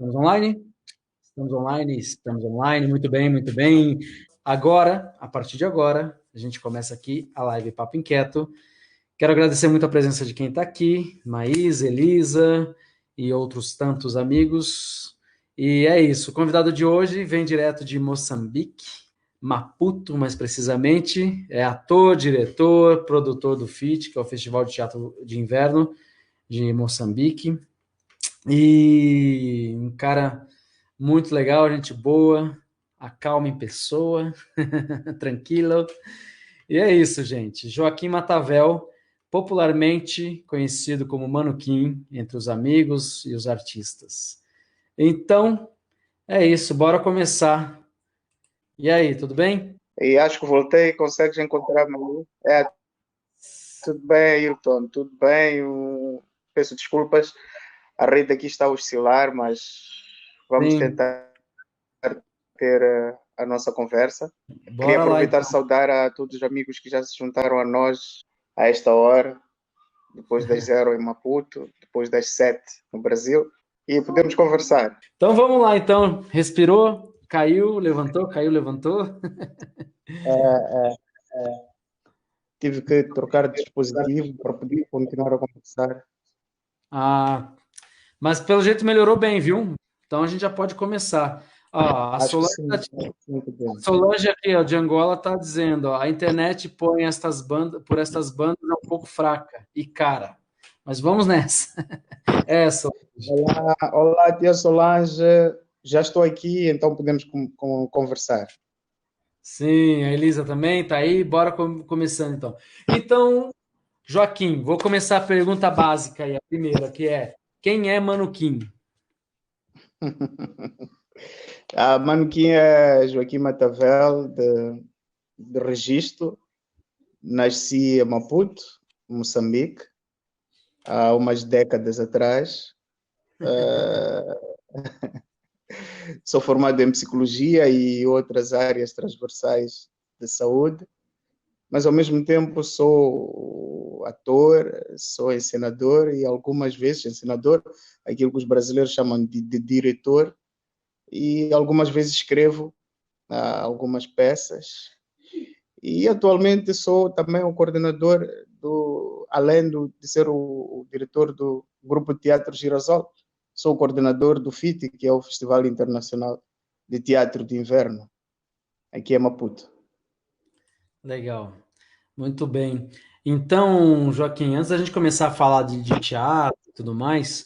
Estamos online? Estamos online, muito bem, muito bem. Agora, a partir de agora, a gente começa aqui a live Papo Inquieto. Quero agradecer muito a presença de quem está aqui, Maís, Elisa e outros tantos amigos. E é isso, o convidado de hoje vem direto de Moçambique, Maputo, mais precisamente. É ator, diretor, produtor do FIT, que é o Festival de Teatro de Inverno de Moçambique. E um cara muito legal, gente boa, acalma em pessoa, tranquilo. E é isso, gente. Joaquim Matavel, popularmente conhecido como Mano Kim, entre os amigos e os artistas. Então, é isso, bora começar. E aí, tudo bem? E acho que voltei, consegues encontrar-me ali? Tudo bem, Ailton, tudo bem. Peço desculpas, a rede aqui está a oscilar, mas vamos Sim, tentar ter a nossa conversa. Queria bora lá aproveitar e então. saudar a todos os amigos que já se juntaram a nós a esta hora, depois das 0 em Maputo, depois das 7 no Brasil, e podemos conversar. Então vamos lá então. Respirou, caiu, levantou, caiu, levantou. Tive que trocar de dispositivo para poder continuar a conversar. Ah, mas pelo jeito melhorou bem, viu? Então a gente já pode começar. Ó, Acho que sim, muito A bem. Solange aqui, ó, de Angola, está dizendo, ó, a internet põe estas bandas, por estas bandas é um pouco fraca e cara. Mas vamos nessa. É, Solange. Olá, olá, tia Solange. Já estou aqui, então podemos conversar. Sim, a Elisa também está aí. Bora começando então. Então, Joaquim, vou começar a pergunta básica aí, a primeira, que é: quem é Mano Kim? Manequim é Joaquim Matavel, de registro. Nasci em Maputo, Moçambique, há umas décadas atrás. Sou formado em psicologia e outras áreas transversais de saúde, mas ao mesmo tempo sou ator, sou encenador e algumas vezes encenador, aquilo que os brasileiros chamam de diretor, e algumas vezes escrevo algumas peças. E atualmente sou também o coordenador além de ser o diretor do Grupo de Teatro Girassol, sou o coordenador do FIT, que é o Festival Internacional de Teatro de Inverno, aqui em Maputo. Legal, muito bem. Então, Joaquim, antes da gente começar a falar de teatro e tudo mais,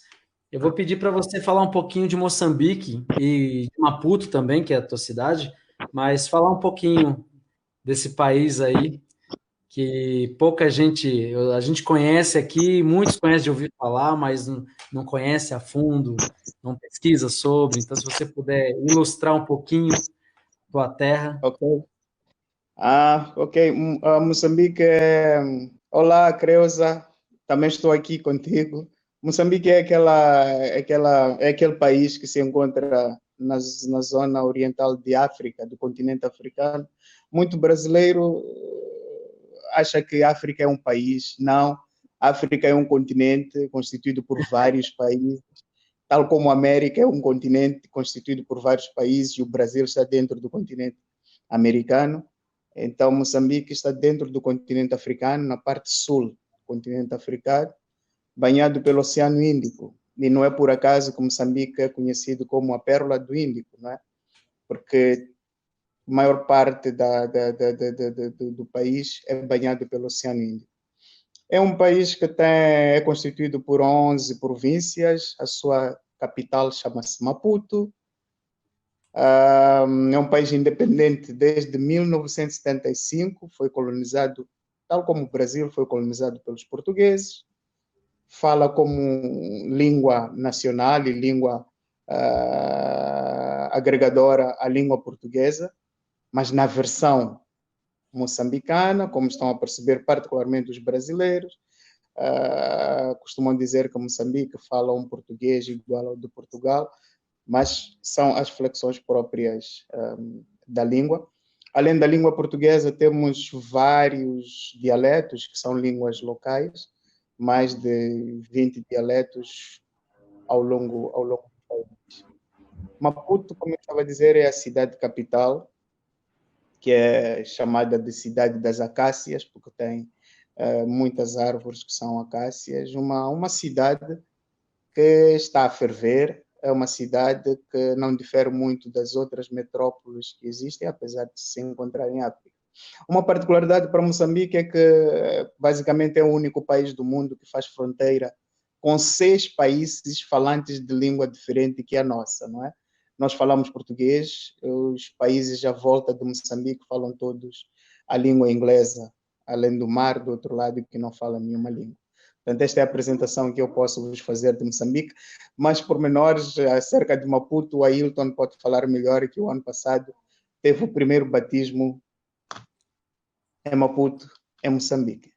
eu vou pedir para você falar um pouquinho de Moçambique e de Maputo também, que é a tua cidade, mas falar um pouquinho desse país aí que pouca gente, a gente conhece aqui, muitos conhecem de ouvir falar, mas não conhece a fundo, não pesquisa sobre. Então, se você puder ilustrar um pouquinho tua terra. Ok? Ok. Moçambique é... Olá, Creuza. Também estou aqui contigo. Moçambique é aquele país que se encontra na zona oriental de África, do continente africano. Muito brasileiro acha que a África é um país. Não. A África é um continente constituído por vários países, tal como a América é um continente constituído por vários países e o Brasil está dentro do continente americano. Então, Moçambique está dentro do continente africano, na parte sul do continente africano, banhado pelo Oceano Índico. E não é por acaso que Moçambique é conhecido como a Pérola do Índico, não é? Porque a maior parte do país é banhado pelo Oceano Índico. É um país que é constituído por 11 províncias, a sua capital chama-se Maputo. É um país independente desde 1975, foi colonizado, tal como o Brasil foi colonizado pelos portugueses, fala como língua nacional e língua agregadora a língua portuguesa, mas na versão moçambicana, como estão a perceber particularmente os brasileiros, costumam dizer que Moçambique fala um português igual ao de Portugal, mas são as flexões próprias da língua. Além da língua portuguesa, temos vários dialetos, que são línguas locais, mais de 20 dialetos ao longo do país. Maputo, como eu estava a dizer, é a cidade capital, que é chamada de Cidade das Acácias, porque tem muitas árvores que são acácias. Uma cidade que está a ferver, é uma cidade que não difere muito das outras metrópoles que existem, apesar de se encontrar em África. Uma particularidade para Moçambique é que basicamente é o único país do mundo que faz fronteira com 6 países falantes de língua diferente que a nossa, não é? Nós falamos português, os países à volta de Moçambique falam todos a língua inglesa, além do mar do outro lado que não fala nenhuma língua. Portanto, esta é a apresentação que eu posso vos fazer de Moçambique. Mais pormenores acerca de Maputo, o Ailton pode falar melhor, que o ano passado teve o primeiro batismo em Maputo, em Moçambique.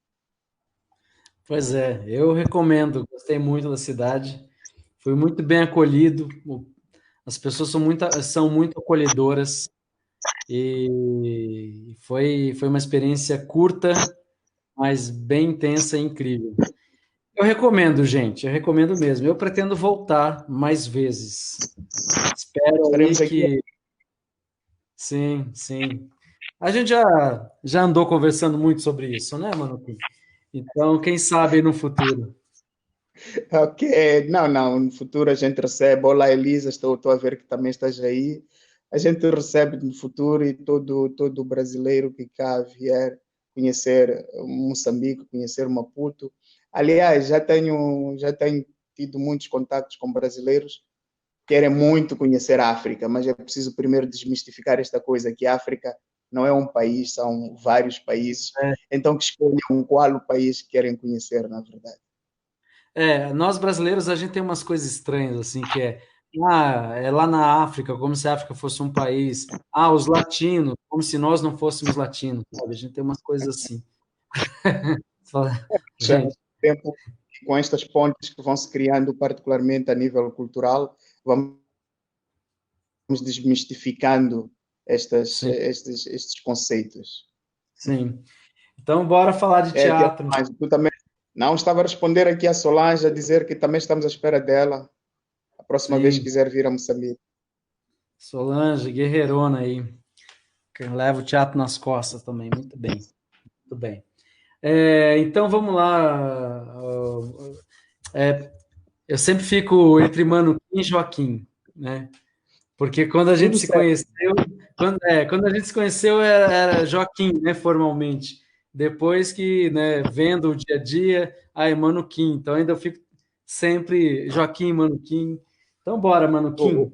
Pois é, eu recomendo, gostei muito da cidade, fui muito bem acolhido, as pessoas são muito acolhedoras e foi uma experiência curta, mas bem intensa e incrível. Eu recomendo, gente, eu recomendo mesmo. Eu pretendo voltar mais vezes. Espero aí Estaremos aqui. que. Sim, sim. A gente já andou conversando muito sobre isso, né, Mano? Então, quem sabe no futuro. Ok, não, no futuro a gente recebe. Olá, Elisa, estou a ver que também estás aí. A gente recebe no futuro e todo brasileiro que cá vier conhecer Moçambique, conhecer Maputo. Aliás, já tenho tido muitos contatos com brasileiros que querem muito conhecer a África, mas é preciso primeiro desmistificar esta coisa, que a África não é um país, são vários países. Então que escolham qual o país que querem conhecer, na verdade. Nós brasileiros, a gente tem umas coisas estranhas, assim, é lá na África, como se a África fosse um país. Ah, os latinos, como se nós não fôssemos latinos, sabe? A gente tem umas coisas assim. Já Gente, tempo, com estas pontes que vão se criando, particularmente a nível cultural, vamos desmistificando sim, estes conceitos. sim. Então, bora falar de Tia teatro. Solange, tu também não estava a responder aqui a Solange, a dizer que também estamos à espera dela, a próxima vez que Sim, quiser vir a Moçambique. Solange, guerreirona aí, que leva o teatro nas costas também. Muito bem, muito bem. Então, vamos lá. É, eu sempre fico entre Mano Kim e Joaquim, né? Porque quando a gente Tudo se certo. conheceu, quando a gente se conheceu era Joaquim, né, formalmente. Depois que, né, vendo o dia a dia, aí Mano Kim. Então ainda eu fico sempre Joaquim, Mano Kim. Então bora, Mano Kim.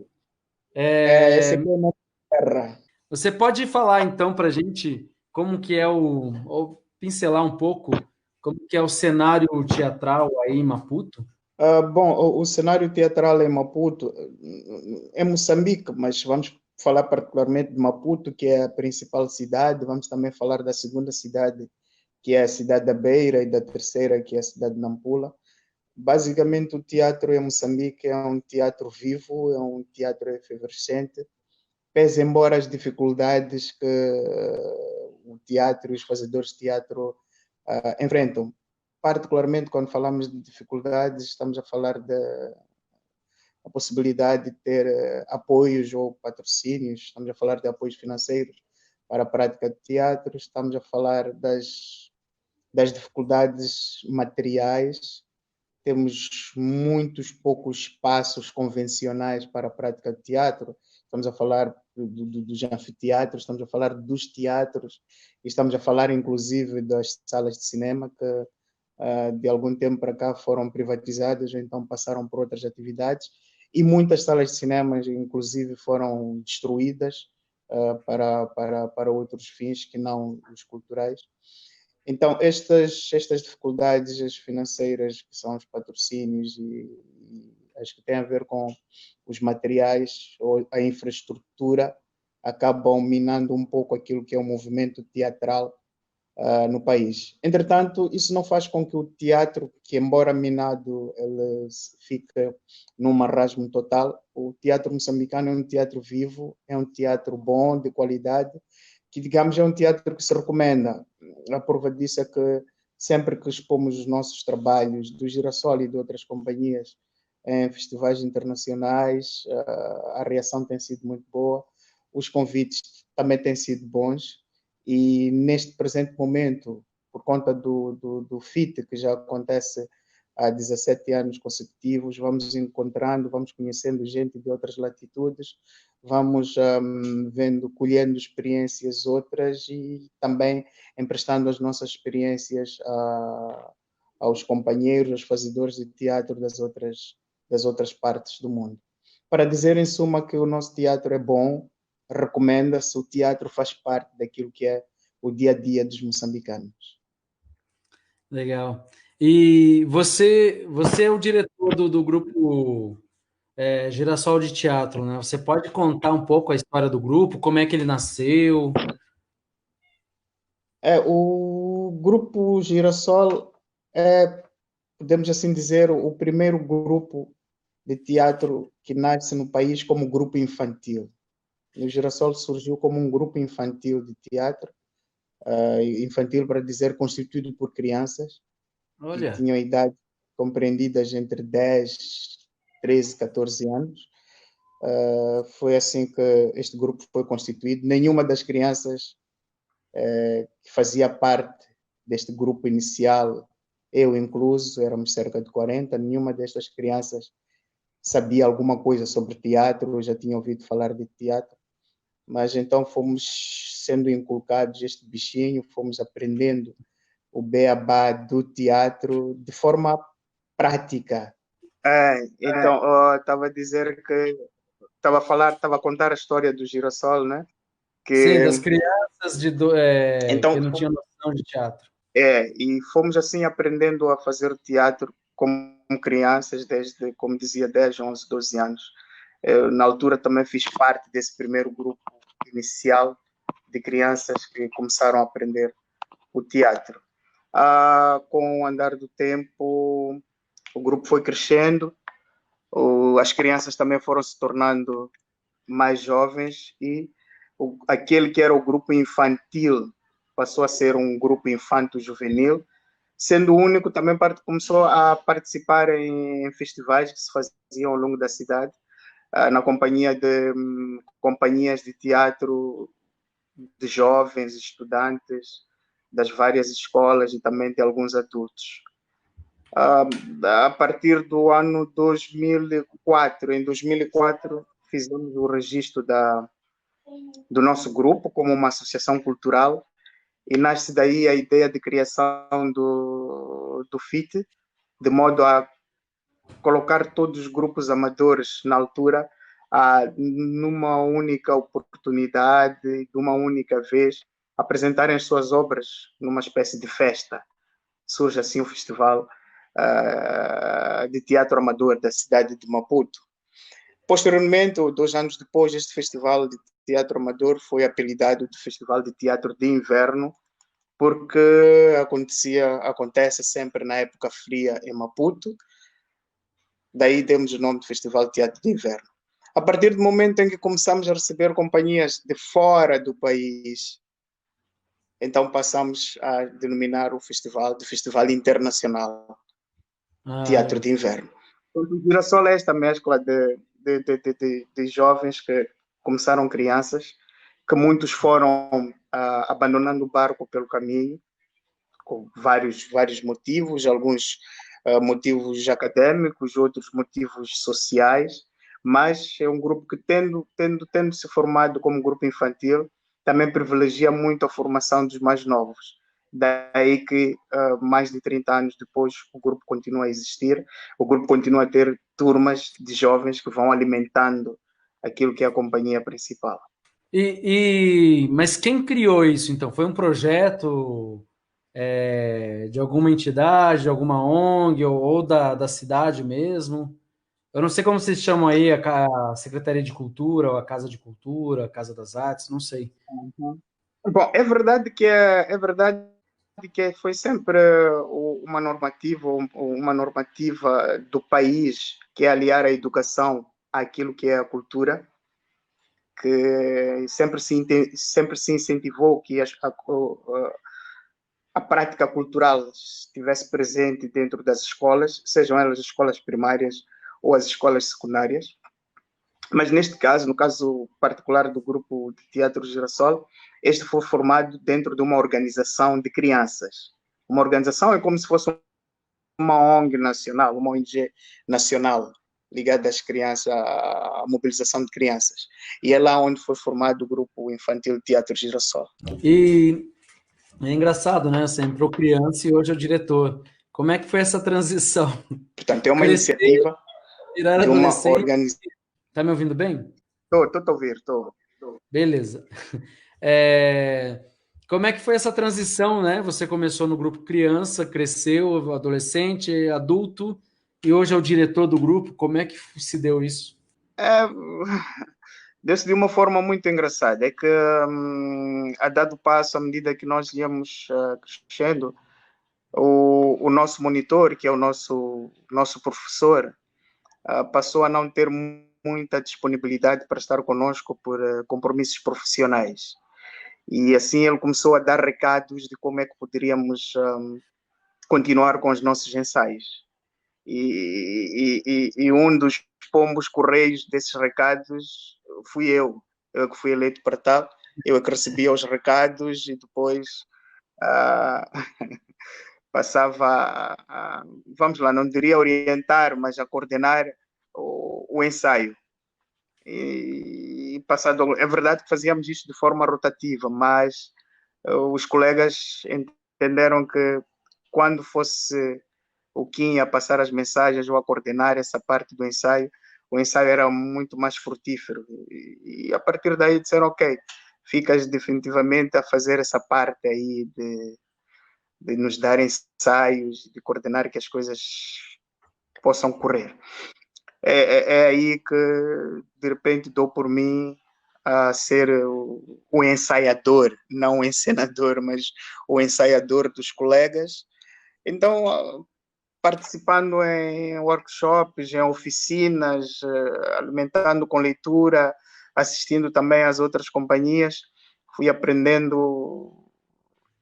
Essa aqui é a nossa terra. Você pode falar então para a gente como que é ou pincelar um pouco como que é o cenário teatral aí em Maputo? Bom, o cenário teatral em Maputo, é Moçambique, mas vamos falar particularmente de Maputo, que é a principal cidade. Vamos também falar da segunda cidade, que é a cidade da Beira, e da terceira, que é a cidade de Nampula. Basicamente, o teatro em Moçambique é um teatro vivo, é um teatro efervescente, pese embora as dificuldades que o teatro e os fazedores de teatro enfrentam. Particularmente quando falamos de dificuldades, estamos a falar da possibilidade de ter apoios ou patrocínios, estamos a falar de apoios financeiros para a prática de teatro, estamos a falar das dificuldades materiais, temos muitos poucos espaços convencionais para a prática de teatro. Estamos a falar dos anfiteatros, estamos a falar dos teatros, e estamos a falar inclusive das salas de cinema que de algum tempo para cá foram privatizadas ou então passaram por outras atividades, e muitas salas de cinema inclusive foram destruídas para outros fins que não os culturais. Então, estas dificuldades as financeiras, que são os patrocínios e as que têm a ver com os materiais ou a infraestrutura, acabam minando um pouco aquilo que é o movimento teatral no país. Entretanto, isso não faz com que o teatro, que embora minado, ele fique num marasmo total. O teatro moçambicano é um teatro vivo, é um teatro bom, de qualidade, que, digamos, é um teatro que se recomenda. A prova disso é que sempre que expomos os nossos trabalhos, do Girassol e de outras companhias, em festivais internacionais, a reação tem sido muito boa, os convites também têm sido bons, e neste presente momento, por conta do FIT, que já acontece há 17 anos consecutivos, vamos encontrando, vamos conhecendo gente de outras latitudes, vamos vendo, colhendo experiências outras e também emprestando as nossas experiências aos companheiros, aos fazedores de teatro das outras partes do mundo. Para dizer, em suma, que o nosso teatro é bom, recomenda-se, o teatro faz parte daquilo que é o dia a dia dos moçambicanos. Legal. E você é o diretor do grupo Girassol de Teatro, né? Você pode contar um pouco a história do grupo, como é que ele nasceu? O grupo Girassol é, podemos assim dizer, o primeiro grupo de teatro que nasce no país como grupo infantil. O Girassol surgiu como um grupo infantil de teatro, infantil para dizer constituído por crianças que Olha, tinham idade compreendidas entre 10, 13, 14 anos. Foi assim que este grupo foi constituído. Nenhuma das crianças que fazia parte deste grupo inicial, eu incluso, éramos cerca de 40, nenhuma destas crianças sabia alguma coisa sobre teatro, já tinha ouvido falar de teatro, mas então fomos sendo inculcados este bichinho, fomos aprendendo o beabá do teatro de forma prática. Então, estava a dizer que estava a contar a história do girassol, né? sim, das Que crianças então que não tinham noção de teatro. e fomos assim aprendendo a fazer teatro como crianças desde, como dizia, 10, 11, 12 anos. Eu, na altura também fiz parte desse primeiro grupo inicial de crianças que começaram a aprender o teatro. Com o andar do tempo, o grupo foi crescendo, as crianças também foram se tornando mais jovens e aquele que era o grupo infantil passou a ser um grupo infanto-juvenil, sendo o único também começou a participar em festivais que se faziam ao longo da cidade, na companhia de companhias de teatro de jovens, estudantes das várias escolas e também de alguns adultos. A partir do ano 2004, em 2004, fizemos o registro do nosso grupo como uma associação cultural e nasce daí a ideia de criação do FIT, de modo a colocar todos os grupos amadores na altura numa única oportunidade, de uma única vez, apresentarem as suas obras numa espécie de festa. Surge assim o festival de teatro amador da cidade de Maputo. Posteriormente, 2 anos depois, este festival de teatro amador foi apelidado de Festival de Teatro de Inverno, porque acontece sempre na época fria em Maputo, daí demos o nome de Festival de Teatro de Inverno. A partir do momento em que começamos a receber companhias de fora do país, então passamos a denominar o festival de Festival Internacional Teatro Ah, de Inverno. O Girassol é esta mescla de jovens que começaram crianças, que muitos foram abandonando o barco pelo caminho, com vários motivos, alguns motivos acadêmicos, outros motivos sociais, mas é um grupo que, tendo se formado como grupo infantil, também privilegia muito a formação dos mais novos. Daí que, mais de 30 anos depois, o grupo continua a existir, o grupo continua a ter turmas de jovens que vão alimentando aquilo que é a companhia principal. mas quem criou isso, então? Foi um projeto de alguma entidade, de alguma ONG ou da cidade mesmo? Eu não sei como vocês chamam aí a Secretaria de Cultura, ou a Casa de Cultura, a Casa das Artes, não sei. Uhum. Bom, é verdade que foi sempre uma normativa do país que é aliar a educação àquilo que é a cultura, que sempre se incentivou que a prática cultural estivesse presente dentro das escolas, sejam elas escolas primárias ou as escolas secundárias. Mas neste caso, no caso particular do grupo de Teatro Girassol, este foi formado dentro de uma organização de crianças. Uma organização é como se fosse uma ONG nacional, uma ONG nacional ligada às crianças, à mobilização de crianças. E é lá onde foi formado o grupo infantil Teatro Girassol. E é engraçado, né? Você entrou criança e hoje é o diretor. Como é que foi essa transição? Portanto, é uma Crescer, iniciativa virar de uma adolescente. organização. Tá me ouvindo bem? Estou a ouvir, estou. Beleza. É, como é que foi essa transição, né? Você começou no grupo criança, cresceu, adolescente, adulto, e hoje é o diretor do grupo. Como é que se deu isso? É, deu-se de uma forma muito engraçada. É que, a dado passo, à medida que nós íamos crescendo, o nosso monitor, que é o nosso professor, passou a não ter muita disponibilidade para estar conosco por compromissos profissionais. E assim ele começou a dar recados de como é que poderíamos continuar com os nossos ensaios. E um dos pombos correios desses recados fui eu que fui eleito para tal, eu é que recebia os recados e depois uh, passava vamos lá, não diria orientar, mas a coordenar o ensaio. E passado, é verdade que fazíamos isto de forma rotativa, mas os colegas entenderam que quando fosse o Kim a passar as mensagens ou a coordenar essa parte do ensaio, o ensaio era muito mais frutífero. E a partir daí disseram, ok, ficas definitivamente a fazer essa parte aí de nos dar ensaios, de coordenar que as coisas possam correr. É aí que, de repente, dou por mim a ser o ensaiador, não o encenador, mas o ensaiador dos colegas. Então, participando em workshops, em oficinas, alimentando com leitura, assistindo também às outras companhias, fui aprendendo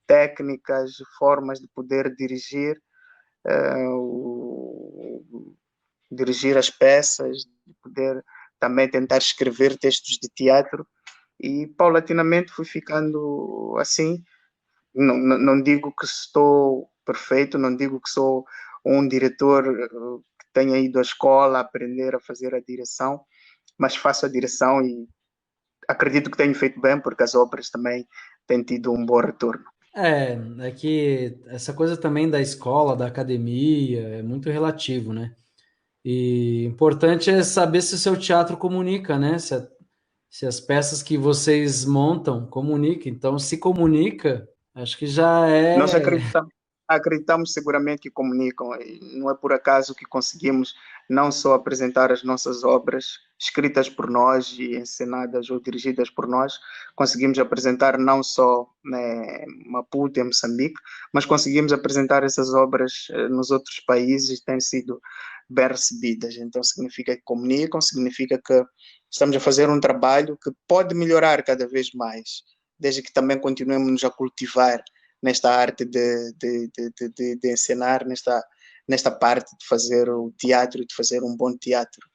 técnicas, formas de poder dirigir as peças, de poder também tentar escrever textos de teatro e paulatinamente fui ficando assim. Não digo que estou perfeito, não digo que sou um diretor que tenha ido à escola aprender a fazer a direção, mas faço a direção e acredito que tenho feito bem porque as obras também têm tido um bom retorno. É que essa coisa também da escola, da academia, é muito relativo, né? E importante é saber se o seu teatro comunica, né? Se as peças que vocês montam comunicam. Então, se comunica, acho que já Nós é. acreditamos seguramente que comunicam. Não é por acaso que conseguimos não só apresentar as nossas obras escritas por nós e encenadas ou dirigidas por nós, conseguimos apresentar não só Maputo em Moçambique, mas conseguimos apresentar essas obras nos outros países e têm sido bem recebidas. Então significa que comunicam, significa que estamos a fazer um trabalho que pode melhorar cada vez mais, desde que também continuemos a cultivar nesta arte de encenar, nesta parte de fazer o teatro, de fazer um bom teatro.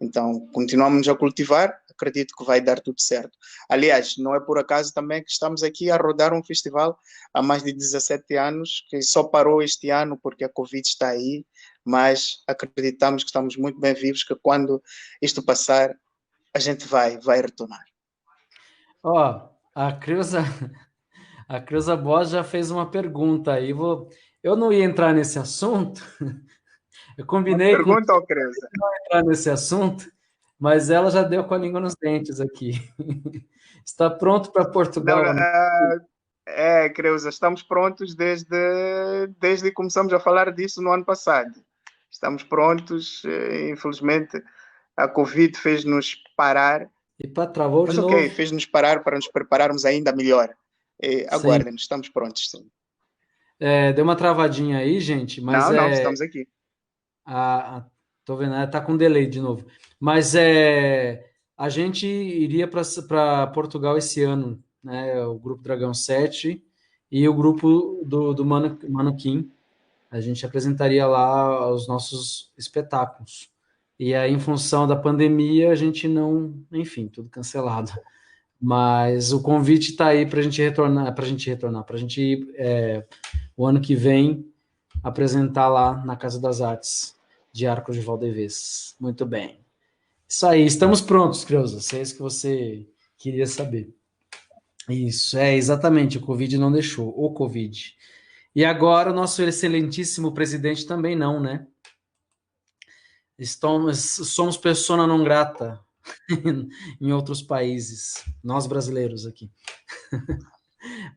Então, continuamos a cultivar, acredito que vai dar tudo certo. Aliás, não é por acaso também que estamos aqui a rodar um festival há mais de 17 anos, que só parou este ano porque a Covid está aí, mas acreditamos que estamos muito bem vivos, que quando isto passar, a gente vai retornar. Ó, a Creuza Boss já fez uma pergunta aí. Eu não ia entrar nesse assunto, eu Uma combinei com pergunta, ó, Creuza. entrar nesse assunto, mas ela já deu com a língua nos dentes aqui. Está pronto para Não, Portugal? Creuza, estamos prontos desde que começamos a falar disso no ano passado. Estamos prontos, infelizmente a Covid fez-nos parar, E pá, travou de mas ok, novo? fez-nos parar para nos prepararmos ainda melhor. Sim. Aguardem-nos, estamos prontos, sim. Deu uma travadinha aí, gente, mas Não, estamos aqui. a, a- tô vendo, tá com delay de novo. Mas a gente iria para Portugal esse ano, né? O grupo Dragão 7 e o grupo do Mano Kim. A gente apresentaria lá os nossos espetáculos. E aí, em função da pandemia, a gente não, enfim, tudo cancelado. Mas o convite está aí para a gente ir o ano que vem apresentar lá na Casa das Artes de Arcos de Valdevez. Muito bem. Isso aí, estamos prontos, Creuza. Se é isso que você queria saber. Isso, exatamente, o Covid não deixou, o Covid. E agora o nosso excelentíssimo presidente também não, né? Somos persona non grata em outros países, nós brasileiros aqui.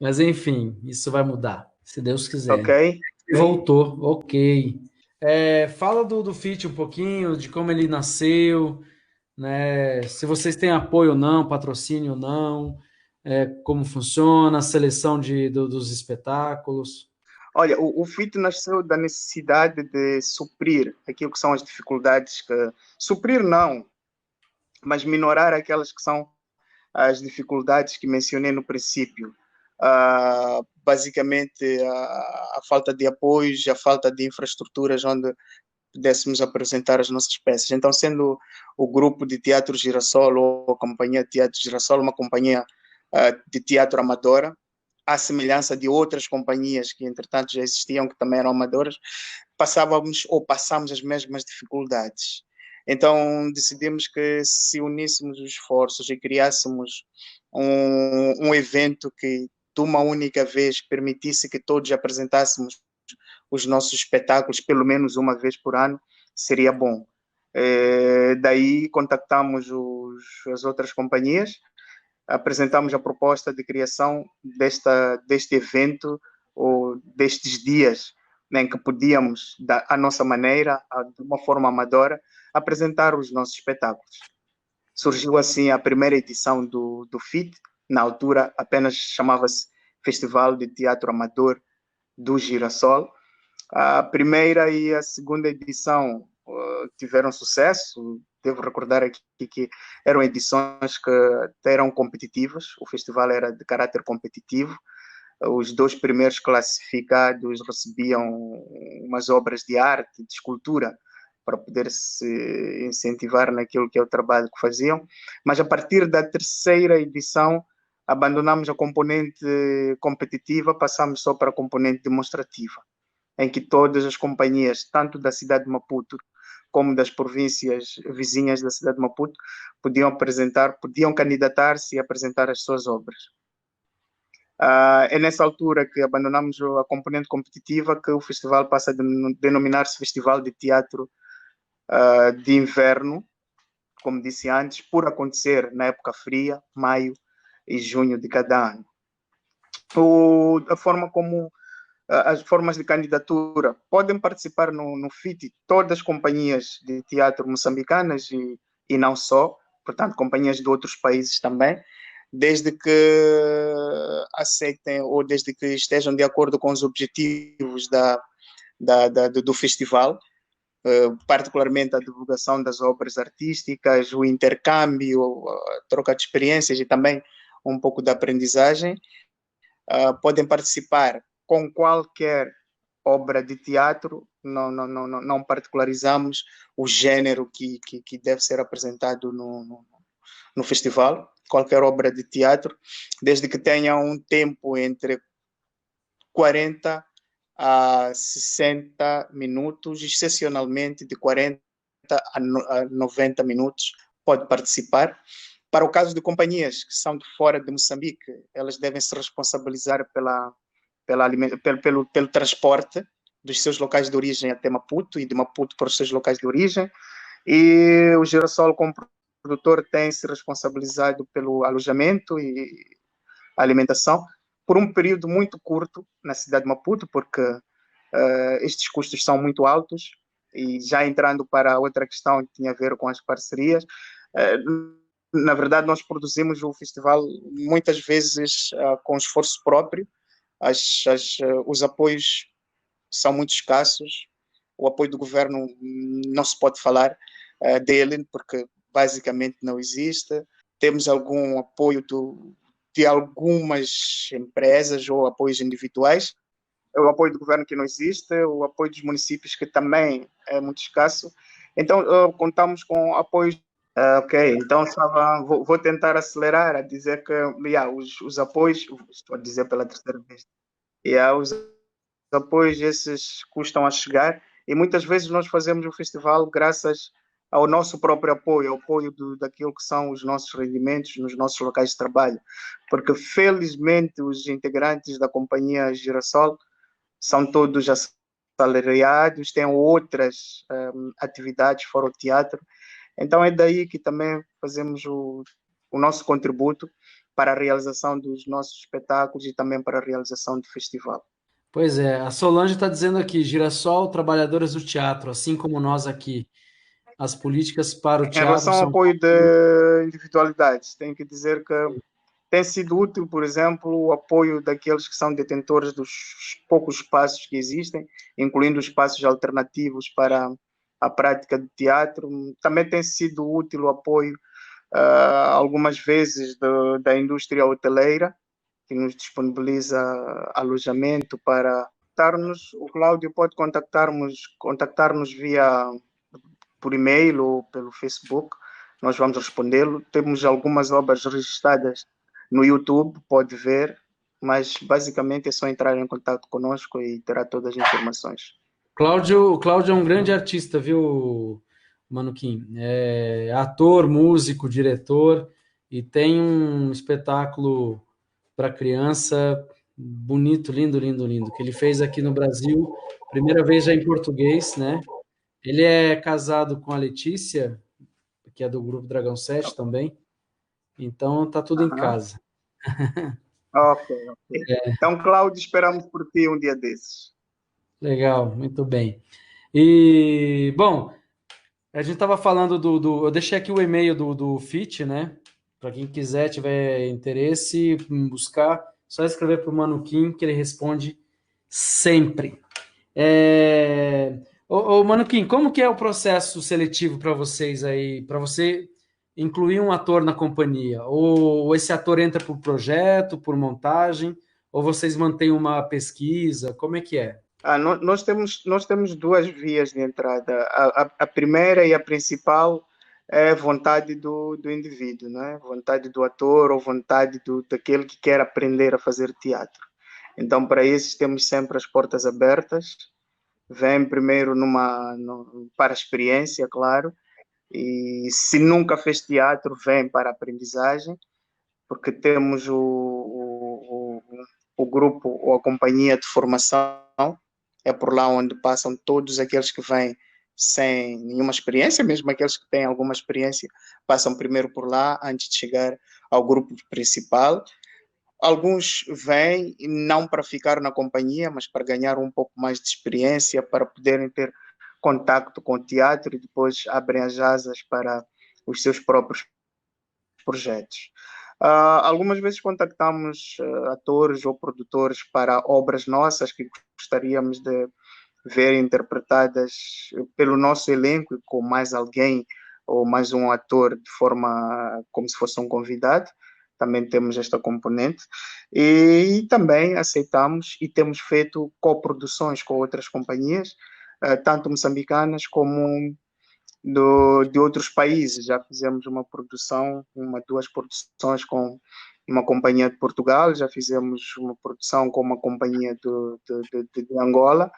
Mas enfim, isso vai mudar, se Deus Ok? quiser. Voltou, ok. Fala do Fit um pouquinho, de como ele nasceu, né? Se vocês têm apoio ou não, patrocínio ou não, como funciona a seleção dos espetáculos. Olha, o FIT nasceu da necessidade de suprir aquilo que são as dificuldades suprir não, mas minorar aquelas que são as dificuldades que mencionei no princípio. Basicamente, a falta de apoios, a falta de infraestruturas onde pudéssemos apresentar as nossas peças. Então, sendo o grupo de Teatro Girassol ou a Companhia de Teatro Girassol uma companhia de teatro amadora, à semelhança de outras companhias que, entretanto, já existiam, que também eram amadoras, passamos as mesmas dificuldades. Então, decidimos que se uníssemos os esforços e criássemos um evento que, de uma única vez, permitisse que todos apresentássemos os nossos espetáculos pelo menos uma vez por ano, seria bom. Daí contactamos as outras companhias, apresentamos a proposta de criação deste evento ou destes dias, né, em que podíamos, à nossa maneira, de uma forma amadora, apresentar os nossos espetáculos. Surgiu assim a primeira edição do FIT, na altura apenas chamava-se Festival de Teatro Amador do Girassol. A primeira e a segunda edição tiveram sucesso. Devo recordar aqui que eram edições que eram competitivas, o festival era de caráter competitivo. Os dois primeiros classificados recebiam umas obras de arte, de escultura, para poder se incentivar naquilo que é o trabalho que faziam. Mas a partir da terceira edição, abandonamos a componente competitiva, passamos só para a componente demonstrativa, em que todas as companhias, tanto da cidade de Maputo como das províncias vizinhas da cidade de Maputo, podiam candidatar-se e apresentar as suas obras. É nessa altura que abandonamos a componente competitiva que o festival passa a denominar-se Festival de Teatro de Inverno, como disse antes, por acontecer na época fria, maio e junho de cada ano. A forma como as formas de candidatura podem participar no FIT todas as companhias de teatro moçambicanas e não só, portanto, companhias de outros países também, desde que aceitem ou desde que estejam de acordo com os objetivos do festival, particularmente a divulgação das obras artísticas, o intercâmbio, a troca de experiências e também um pouco da aprendizagem. Podem participar com qualquer obra de teatro, não particularizamos o gênero que deve ser apresentado no festival, qualquer obra de teatro, desde que tenha um tempo entre 40 a 60 minutos, excepcionalmente de 40 a 90 minutos, pode participar. Para o caso de companhias que são de fora de Moçambique, elas devem se responsabilizar pelo transporte dos seus locais de origem até Maputo e de Maputo para os seus locais de origem. E o Girassol, como produtor, tem se responsabilizado pelo alojamento e alimentação por um período muito curto na cidade de Maputo, porque estes custos são muito altos. E já entrando para outra questão que tinha a ver com as parcerias, na verdade, nós produzimos o festival muitas vezes com esforço próprio. Os apoios são muito escassos. O apoio do governo não se pode falar dele, porque basicamente não existe. Temos algum apoio de algumas empresas ou apoios individuais. O apoio do governo que não existe, o apoio dos municípios que também é muito escasso. Então, contamos com apoios. Ok, então vou tentar acelerar a dizer que os apoios, estou a dizer pela terceira vez, os apoios esses custam a chegar e muitas vezes nós fazemos o festival graças ao nosso próprio apoio, ao apoio daquilo que são os nossos rendimentos nos nossos locais de trabalho, porque felizmente os integrantes da companhia Girassol são todos assalariados, têm outras atividades fora o teatro, então é daí que também fazemos o nosso contributo para a realização dos nossos espetáculos e também para a realização do festival. Pois é, a Solange está dizendo aqui, Girassol, trabalhadoras do teatro, assim como nós aqui. As políticas para o Em teatro relação ao são. apoio de individualidades, tenho que dizer que tem sido útil, por exemplo, o apoio daqueles que são detentores dos poucos espaços que existem, incluindo espaços alternativos para a prática de teatro. Também tem sido útil o apoio, algumas vezes, da indústria hoteleira, que nos disponibiliza alojamento para contactar-nos. O Cláudio pode contactar-nos via por e-mail ou pelo Facebook, nós vamos respondê-lo. Temos algumas obras registradas no YouTube, pode ver, mas basicamente é só entrar em contato conosco e terá todas as informações. O Cláudio é um grande artista, viu, Manuquim? É ator, músico, diretor e tem um espetáculo para criança bonito, lindo, lindo, lindo, que ele fez aqui no Brasil, primeira vez já em português, né? Ele é casado com a Letícia, que é do grupo Dragão 7 também, então tá tudo em Uhum. casa. Ok, ok. Então, Cláudio, esperamos por ti um dia desses. Legal, muito bem. E, bom, a gente estava falando Eu deixei aqui o e-mail do FIT, né? Para quem quiser, tiver interesse em buscar, só escrever para o Mano Kim, que ele responde sempre. Mano Kim, como que é o processo seletivo para vocês aí? Para você incluir um ator na companhia? Ou esse ator entra por projeto, por montagem? Ou vocês mantêm uma pesquisa? Como é que é? Nós temos duas vias de entrada. A primeira e a principal é a vontade do indivíduo, né? Vontade do ator ou vontade daquele que quer aprender a fazer teatro. Então, para isso, temos sempre as portas abertas. Vem primeiro para a experiência, claro, e se nunca fez teatro, vem para a aprendizagem, porque temos o grupo ou a companhia de formação, é por lá onde passam todos aqueles que vêm sem nenhuma experiência, mesmo aqueles que têm alguma experiência, passam primeiro por lá antes de chegar ao grupo principal. Alguns vêm não para ficar na companhia, mas para ganhar um pouco mais de experiência, para poderem ter contacto com o teatro e depois abrem as asas para os seus próprios projetos. Algumas vezes contactamos atores ou produtores para obras nossas que gostaríamos de ver interpretadas pelo nosso elenco com mais alguém ou mais um ator de forma como se fosse um convidado. Também temos esta componente e também aceitamos e temos feito coproduções com outras companhias, tanto moçambicanas como de outros países. Já fizemos uma produção, duas produções com uma companhia de Portugal, já fizemos uma produção com uma companhia de Angola.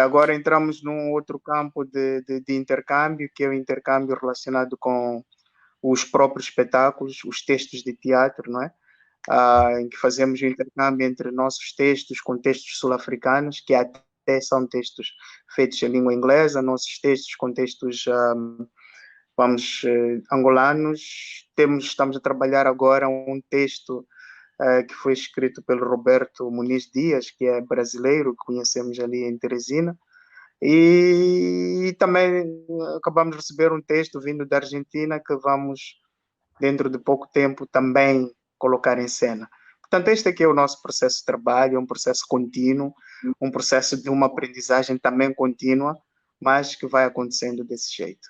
Agora entramos num outro campo de intercâmbio, que é o intercâmbio relacionado com os próprios espetáculos, os textos de teatro, não é? Em que fazemos o intercâmbio entre nossos textos com textos sul-africanos, que até são textos feitos em língua inglesa, nossos textos com textos, angolanos. Estamos a trabalhar agora um texto que foi escrito pelo Roberto Muniz Dias, que é brasileiro, que conhecemos ali em Teresina. E também acabamos de receber um texto vindo da Argentina que vamos, dentro de pouco tempo, também colocar em cena. Portanto, este aqui é o nosso processo de trabalho, é um processo contínuo, um processo de uma aprendizagem também contínua, mas que vai acontecendo desse jeito.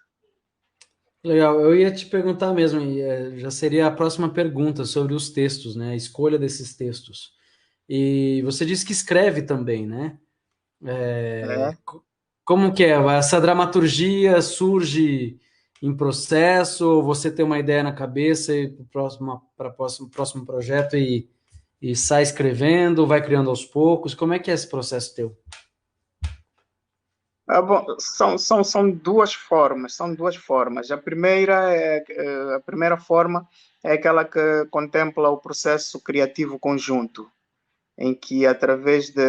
Legal, eu ia te perguntar mesmo, já seria a próxima pergunta sobre os textos, né? A escolha desses textos. E você disse que escreve também, né? É. como que é? Essa dramaturgia surge em processo, ou você tem uma ideia na cabeça e para o próximo projeto e sai escrevendo, vai criando aos poucos? Como é que é esse processo teu? Bom, são duas formas, são duas formas. A primeira forma é aquela que contempla o processo criativo conjunto, em que através de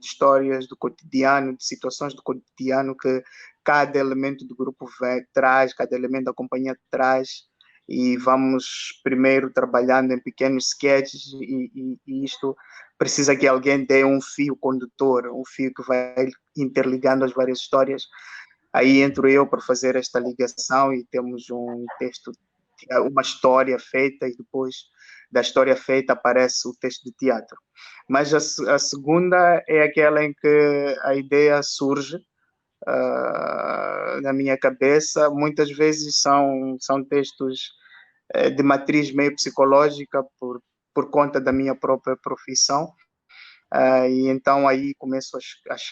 histórias do cotidiano, de situações do cotidiano que cada elemento do grupo traz, cada elemento da companhia traz, e vamos primeiro trabalhando em pequenos sketches e isto precisa que alguém dê um fio condutor, um fio que vai interligando as várias histórias. Aí entro eu para fazer esta ligação e temos um texto, uma história feita e depois da história feita aparece o texto de teatro. Mas a segunda é aquela em que a ideia surge na minha cabeça. Muitas vezes são textos de matriz meio psicológica por conta da minha própria profissão. E então aí começo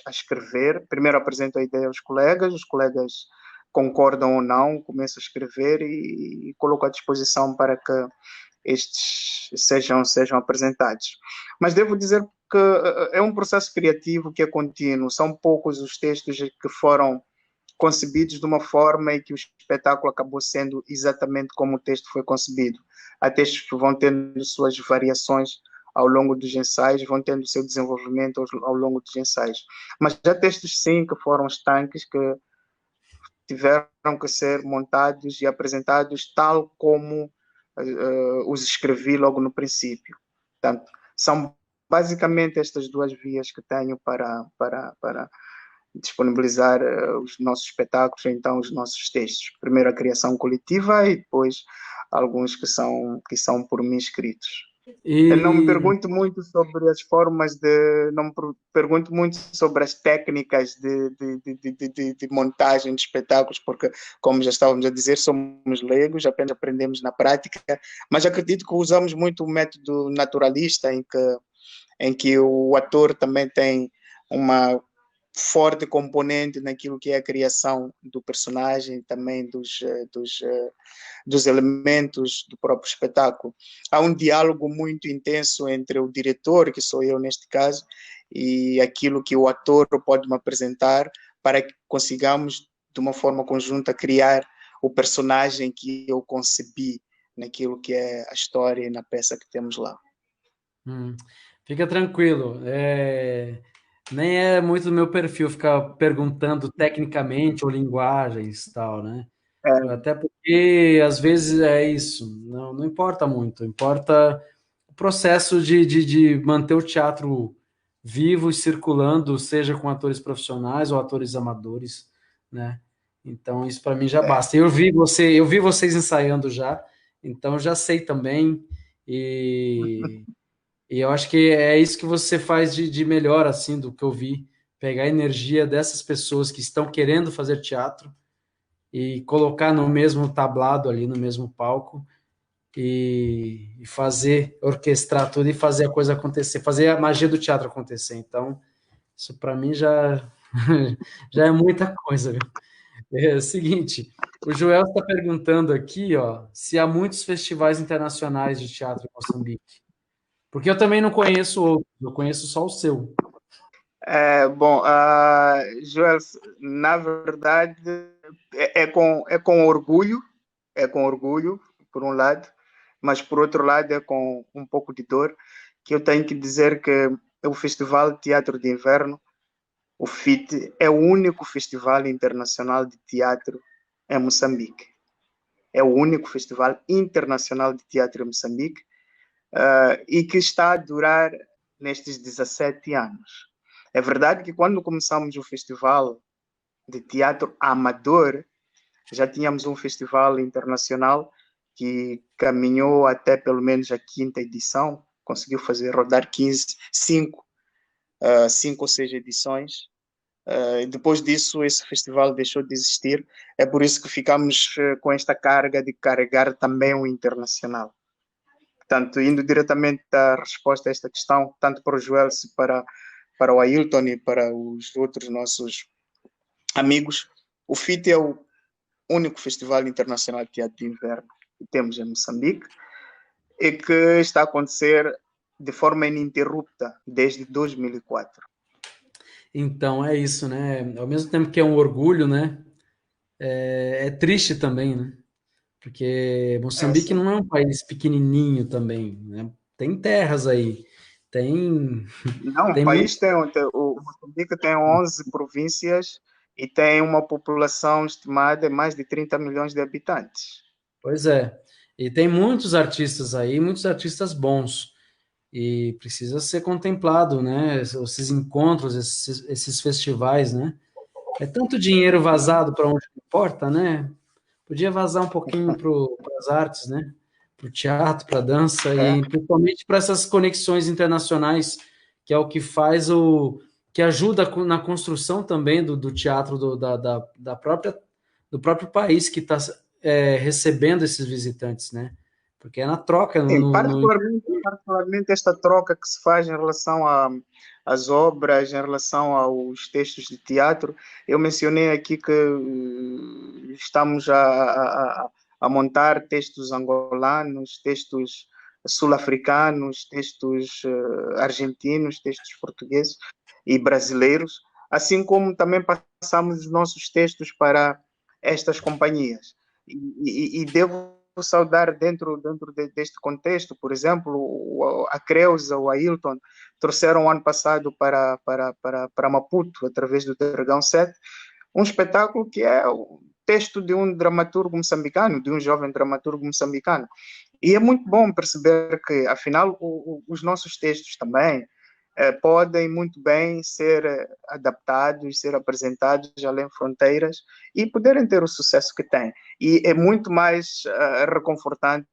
a escrever. Primeiro apresento a ideia aos colegas, os colegas concordam ou não, começo a escrever e coloco à disposição para que estes sejam apresentados. Mas devo dizer que é um processo criativo que é contínuo. São poucos os textos que foram concebidos de uma forma e que o espetáculo acabou sendo exatamente como o texto foi concebido. Há textos que vão tendo suas variações ao longo dos ensaios, vão tendo seu desenvolvimento ao longo dos ensaios. Mas há textos, sim, que foram estanques, que tiveram que ser montados e apresentados tal como os escrevi logo no princípio. Portanto, são basicamente estas duas vias que tenho para disponibilizar os nossos espetáculos, então os nossos textos. Primeiro a criação coletiva e depois alguns que são por mim escritos. Eu não me E pergunto muito sobre as formas não me pergunto muito sobre as técnicas de montagem de espetáculos, porque, como já estávamos a dizer, somos leigos, apenas aprendemos na prática, mas acredito que usamos muito o método naturalista, em que o ator também tem uma forte componente naquilo que é a criação do personagem, também dos elementos do próprio espetáculo. Há um diálogo muito intenso entre o diretor, que sou eu neste caso, e aquilo que o ator pode me apresentar para que consigamos, de uma forma conjunta, criar o personagem que eu concebi naquilo que é a história e na peça que temos lá. hum, fica tranquilo. Nem é muito do meu perfil ficar perguntando tecnicamente ou linguagens e tal, né? É, Até porque às vezes é isso, não importa muito, importa o processo de manter o teatro vivo e circulando, seja com atores profissionais ou atores amadores, né? Então isso para mim já basta. Eu vi vocês ensaiando já, então eu já sei também e, e eu acho que é isso que você faz de melhor assim do que eu vi, pegar a energia dessas pessoas que estão querendo fazer teatro e colocar no mesmo tablado ali, no mesmo palco e fazer, orquestrar tudo e fazer a coisa acontecer, fazer a magia do teatro acontecer. Então, isso para mim já, já é muita coisa, viu? É o seguinte, o Joel está perguntando aqui, ó, se há muitos festivais internacionais de teatro em Moçambique. Porque eu também não conheço outros, eu conheço só o seu. Bom, Joel, na verdade, é com orgulho, por um lado, mas por outro lado é com um pouco de dor, que eu tenho que dizer que o Festival de Teatro de Inverno, o FIT, é o único festival internacional de teatro em Moçambique. É o único festival internacional de teatro em Moçambique, e que está a durar nestes 17 anos. É verdade que quando começamos o festival de teatro amador, já tínhamos um festival internacional que caminhou até pelo menos a quinta edição, conseguiu fazer rodar 5 ou 6 edições. Depois disso, esse festival deixou de existir. É por isso que ficamos com esta carga de carregar também o internacional. Portanto, indo diretamente à resposta a esta questão, tanto para o Joel, para o Ailton e para os outros nossos amigos, o FIT é o único festival internacional de teatro de inverno que temos em Moçambique e que está a acontecer de forma ininterrupta desde 2004. Então é isso, né? Ao mesmo tempo que é um orgulho, né? É triste também, né? Porque Moçambique Essa. não é um país pequenininho também, né? Tem terras aí, tem Não, o tem muito, país o Moçambique tem 11 províncias e tem uma população estimada de mais de 30 milhões de habitantes. pois é. E tem muitos artistas aí, muitos artistas bons. E precisa ser contemplado, né? Esses encontros, esses festivais, né? É tanto dinheiro Uhum. vazado para onde não importa, né? Podia vazar um pouquinho para as artes, né? Para o teatro, para a dança É, e principalmente para essas conexões internacionais, que é o que faz que ajuda na construção também do teatro da própria, do próprio país que está recebendo esses visitantes, né? Porque é na troca, sim, particularmente esta troca que se faz em relação às obras, em relação aos textos de teatro. Eu mencionei aqui que estamos a montar textos angolanos, textos sul-africanos, textos argentinos, textos portugueses e brasileiros, assim como também passamos os nossos textos para estas companhias. E devo saudar deste contexto, por exemplo, a Creuza, o Ailton, trouxeram ano passado para Maputo, através do Dragão 7, um espetáculo que é o texto de um dramaturgo moçambicano, de um jovem dramaturgo moçambicano. E é muito bom perceber que, afinal, os nossos textos também podem muito bem ser adaptados, ser apresentados além fronteiras e poderem ter o sucesso que têm. E é muito mais reconfortante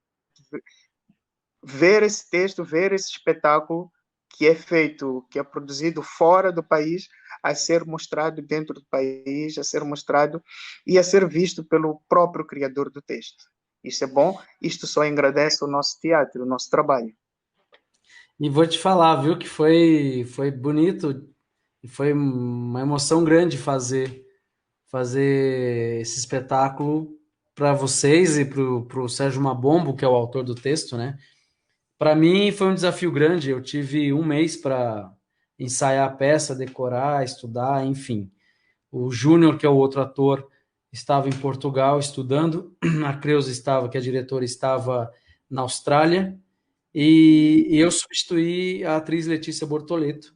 ver esse texto, ver esse espetáculo que é feito, que é produzido fora do país, a ser mostrado dentro do país, a ser mostrado e a ser visto pelo próprio criador do texto. Isto é bom, isto só engrandece o nosso teatro, o nosso trabalho. e vou te falar, viu, que foi bonito e foi uma emoção grande fazer esse espetáculo para vocês e para o Sérgio Mabombo, que é o autor do texto, né? Para mim foi um desafio grande. Eu tive um mês para ensaiar a peça, decorar, estudar, enfim. O Júnior, que é o outro ator, estava em Portugal estudando. A Creuza estava, que é a diretora, estava na Austrália. E eu substituí a atriz Letícia Bortoleto,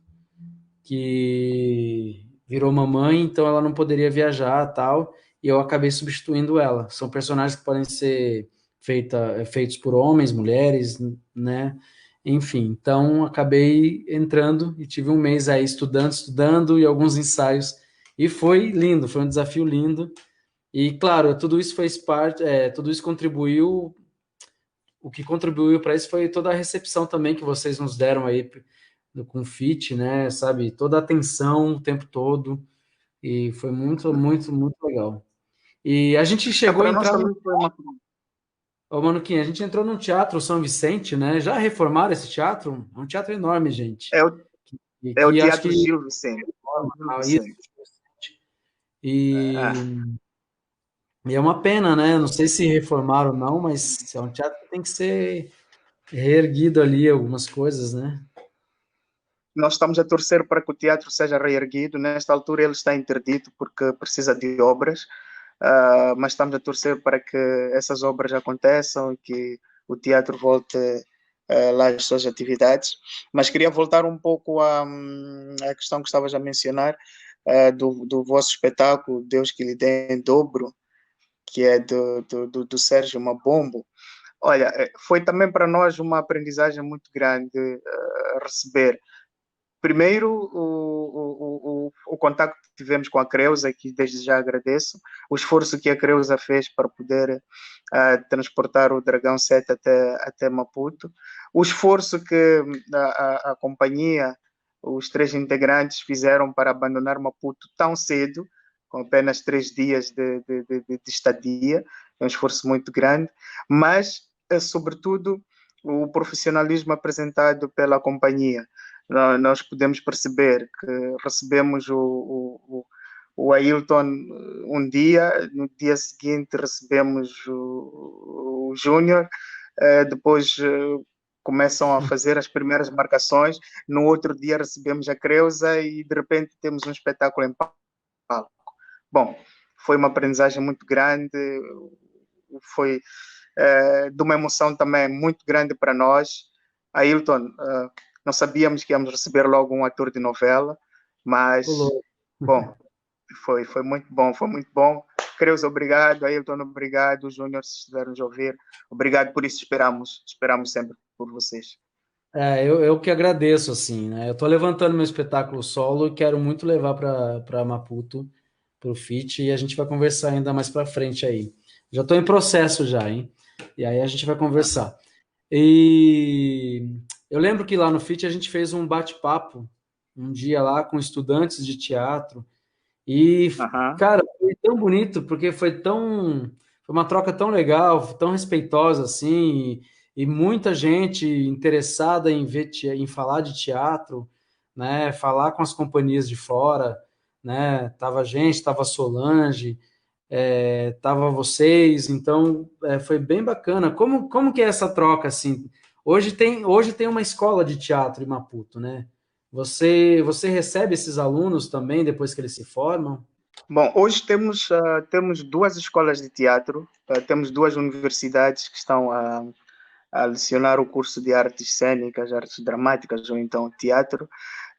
que virou mamãe, então ela não poderia viajar, tal, e eu acabei substituindo ela. São personagens que podem ser feitos por homens, mulheres, né? Enfim, então acabei entrando e tive um mês aí estudando e alguns ensaios. E foi lindo, foi um desafio lindo. E claro, tudo isso fez parte, tudo isso contribuiu. O que contribuiu para isso foi toda a recepção também que vocês nos deram aí com o Fit, né? Sabe, toda a atenção o tempo todo. E foi muito, muito, muito legal. E a gente chegou a Para nós entrar no. também foi uma. Ô, Manuquinha, a gente entrou no Teatro São Vicente, né? Já reformaram esse teatro? É um teatro enorme, gente. É o, E é o que acho Teatro que. Gil Vicente. Gil Ah, isso. Vicente. E, Ah, e é uma pena, né? Não sei se reformaram ou não, mas é um teatro que tem que ser reerguido ali, algumas coisas, né? nós estamos a torcer para que o teatro seja reerguido. Nesta altura ele está interdito porque precisa de obras, mas estamos a torcer para que essas obras aconteçam e que o teatro volte lá às suas atividades. Mas queria voltar um pouco à questão que estavas a mencionar, do vosso espetáculo Deus que lhe dê em dobro, que é do Sérgio Mabombo. Olha, foi também para nós uma aprendizagem muito grande receber. Primeiro, o contato que tivemos com a Creuza, que desde já agradeço, o esforço que a Creuza fez para poder transportar o Dragão 7 até Maputo, o esforço que a companhia, os três integrantes fizeram para abandonar Maputo tão cedo, com apenas 3 dias de estadia, é um esforço muito grande, mas, sobretudo, o profissionalismo apresentado pela companhia. Nós podemos perceber que recebemos o Ailton um dia, no dia seguinte recebemos o Júnior, depois começam a fazer as primeiras marcações, no outro dia recebemos a Creuza e de repente temos um espetáculo em palco. Bom, foi uma aprendizagem muito grande, foi de uma emoção também muito grande para nós. Ailton, não sabíamos que íamos receber logo um ator de novela, mas, Pulou. bom, foi muito bom, foi muito bom. Creus, obrigado. Ailton, obrigado. Júnior, se estivermos a ouvir, obrigado por isso. Esperamos sempre por vocês. Eu que agradeço, assim, né? Eu tô levantando meu espetáculo solo e quero muito levar para Maputo, para o FIT, e a gente vai conversar ainda mais para frente aí. Já estou em processo já, hein? E aí a gente vai conversar. E eu lembro que lá no FIT a gente fez um bate-papo um dia lá com estudantes de teatro e, Aham. cara, foi tão bonito porque foi uma troca tão legal, tão respeitosa assim, e muita gente interessada em em falar de teatro, né? Falar com as companhias de fora, né? Tava gente, tava Solange, tava vocês, então foi bem bacana. Como que é essa troca assim? Hoje tem uma escola de teatro em Maputo, né? Você recebe esses alunos também depois que eles se formam? Bom, hoje temos duas escolas de teatro, temos duas universidades que estão a lecionar o curso de artes cênicas, artes dramáticas ou então teatro.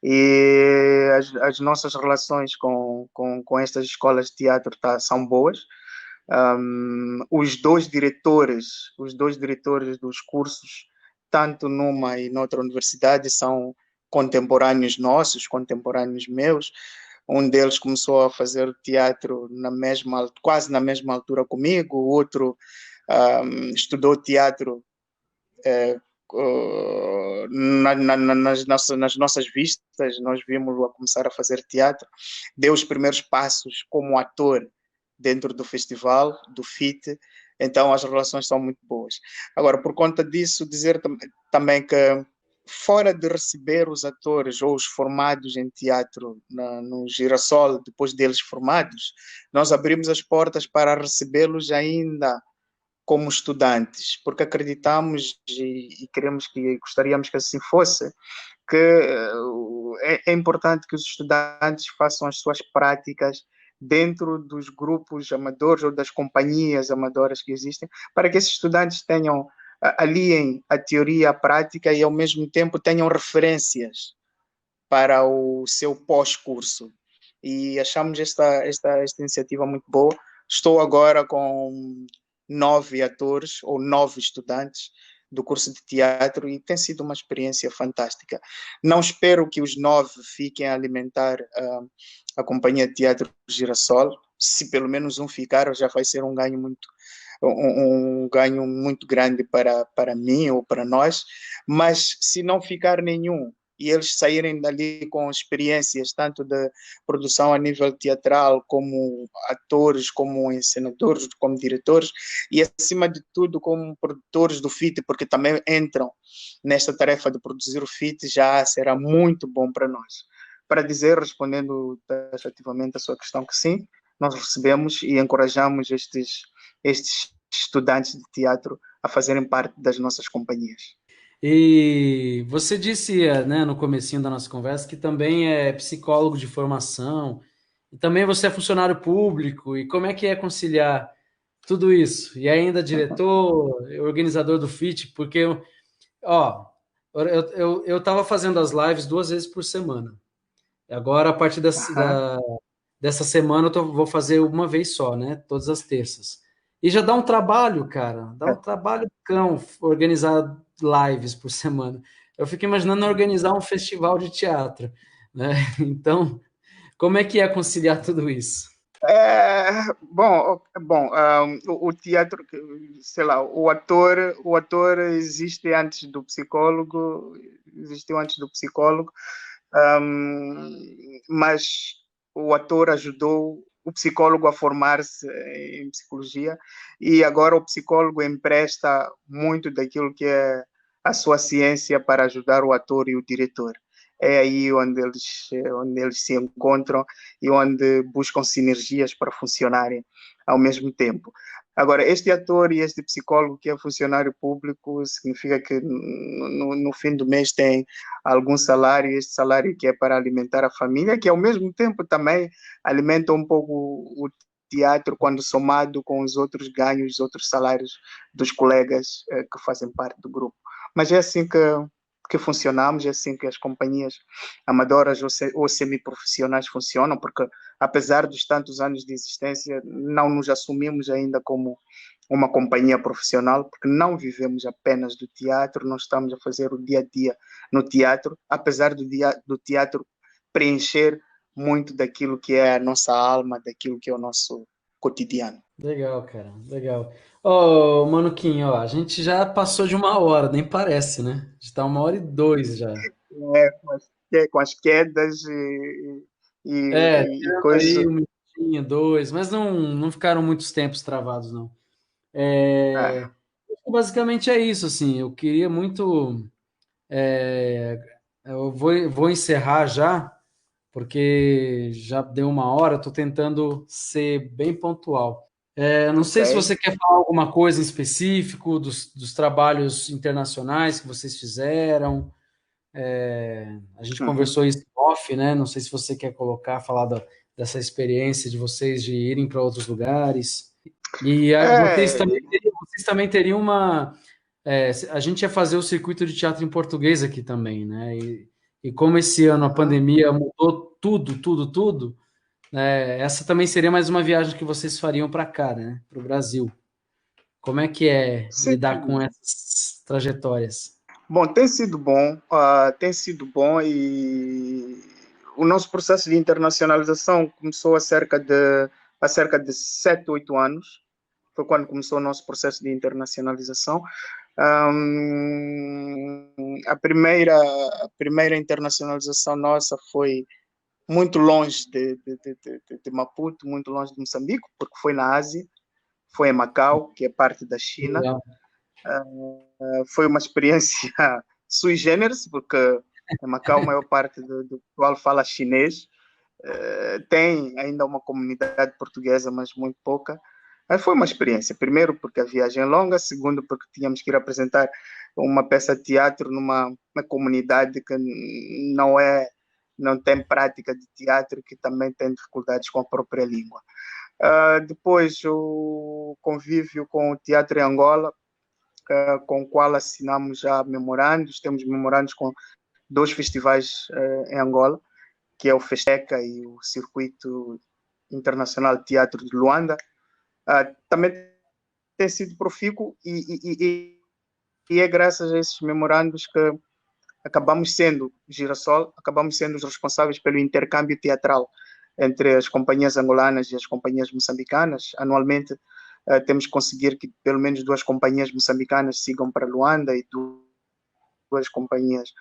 E as nossas relações com estas escolas de teatro são boas. Os dois diretores dos cursos, tanto numa e noutra universidade, são contemporâneos nossos, contemporâneos meus. Um deles começou a fazer teatro quase na mesma altura comigo, o outro estudou teatro nas nossas vistas, nós vimos-lo a começar a fazer teatro, deu os primeiros passos como ator dentro do festival, do FIT, então as relações são muito boas. Agora, por conta disso, dizer também que fora de receber os atores ou os formados em teatro no Girassol, depois deles formados, nós abrimos as portas para recebê-los ainda como estudantes, porque acreditamos e queremos gostaríamos que assim fosse, que é importante que os estudantes façam as suas práticas dentro dos grupos amadores ou das companhias amadoras que existem, para que esses estudantes tenham aliem a teoria e a prática e ao mesmo tempo tenham referências para o seu pós-curso. E achamos esta iniciativa muito boa. Estou agora com 9 atores ou 9 estudantes do curso de teatro e tem sido uma experiência fantástica. Não espero que os 9 fiquem a alimentar a companhia de teatro Girassol. Se pelo menos um ficar, já vai ser um ganho muito grande para mim ou para nós, mas se não ficar nenhum e eles saírem dali com experiências tanto de produção a nível teatral, como atores, como encenadores, como diretores, e acima de tudo como produtores do FIT, porque também entram nesta tarefa de produzir o FIT, já será muito bom para nós. Para dizer, respondendo taxativamente a sua questão, que sim, nós recebemos e encorajamos estes estudantes de teatro a fazerem parte das nossas companhias. E você disse, né, no comecinho da nossa conversa que também é psicólogo de formação, e também você é funcionário público, e como é que é conciliar tudo isso? E ainda diretor, organizador do FIT, porque, ó, eu tava fazendo as lives 2 vezes por semana. Agora, a partir Aham. dessa semana, vou fazer uma vez só, né? Todas as terças. E já dá um trabalho, cara. Dá um trabalho cão organizar lives por semana. Eu fico imaginando organizar um festival de teatro, né? Então, como é que é conciliar tudo isso? O teatro, sei lá, o ator existe antes do psicólogo, existiu antes do psicólogo, mas o ator ajudou o psicólogo a formar-se em psicologia e agora o psicólogo empresta muito daquilo que é a sua ciência para ajudar o ator e o diretor. é aí onde eles se encontram e onde buscam sinergias para funcionarem ao mesmo tempo. Agora, este ator e este psicólogo que é funcionário público significa que no fim do mês tem algum salário, este salário que é para alimentar a família, que ao mesmo tempo também alimenta um pouco o teatro quando somado com os outros ganhos, os outros salários dos colegas que fazem parte do grupo. Mas é assim que funcionamos, é assim que as companhias amadoras ou semiprofissionais funcionam, porque apesar dos tantos anos de existência, não nos assumimos ainda como uma companhia profissional, porque não vivemos apenas do teatro, nós estamos a fazer o dia a dia no teatro, apesar do teatro preencher muito daquilo que é a nossa alma, daquilo que é o nosso cotidiano. Legal, cara, legal. Ô, Manuquinho, ó, a gente já passou de 1 hora, nem parece, né? A gente tá 1 hora e 2 já. Com as quedas É, e tirando aí coisas. 1 minutinho, 2, mas não ficaram muitos tempos travados, não. Ah, Basicamente é isso, assim, eu queria muito. Eu vou encerrar já, porque já deu 1 hora, estou tentando ser bem pontual. Não ok. sei se você quer falar alguma coisa em específico dos trabalhos internacionais que vocês fizeram. A gente Uhum. conversou isso em off, né? Não sei se você quer falar dessa experiência de vocês de irem para outros lugares. E É, vocês também teriam a gente ia fazer o circuito de teatro em português aqui também, né? E como esse ano a uhum. pandemia mudou tudo, tudo, tudo, né? Essa também seria mais uma viagem que vocês fariam para cá, né? Para o Brasil. Como é que é Sim. lidar com essas trajetórias? Bom, tem sido bom e o nosso processo de internacionalização começou há cerca de 7, 8 anos. Foi quando começou o nosso processo de internacionalização. A primeira internacionalização nossa foi muito longe de Maputo, muito longe de Moçambique, porque foi na Ásia, foi em Macau, que é parte da China. Legal. Foi uma experiência sui generis, porque em Macau a maior parte do pessoal fala chinês. Tem ainda uma comunidade portuguesa, mas muito pouca. Foi uma experiência. Primeiro, porque a viagem é longa. Segundo, porque tínhamos que ir apresentar uma peça de teatro numa comunidade que não tem prática de teatro, que também tem dificuldades com a própria língua. Depois, o convívio com o teatro em Angola, com o qual assinamos já memorandos. Temos memorandos com 2 festivais em Angola, que é o Festeca e o Circuito Internacional de Teatro de Luanda. Também tem sido profícuo e é graças a esses memorandos que acabamos sendo os responsáveis pelo intercâmbio teatral entre as companhias angolanas e as companhias moçambicanas. Anualmente, temos que conseguir que pelo menos 2 companhias moçambicanas sigam para Luanda e 2 companhias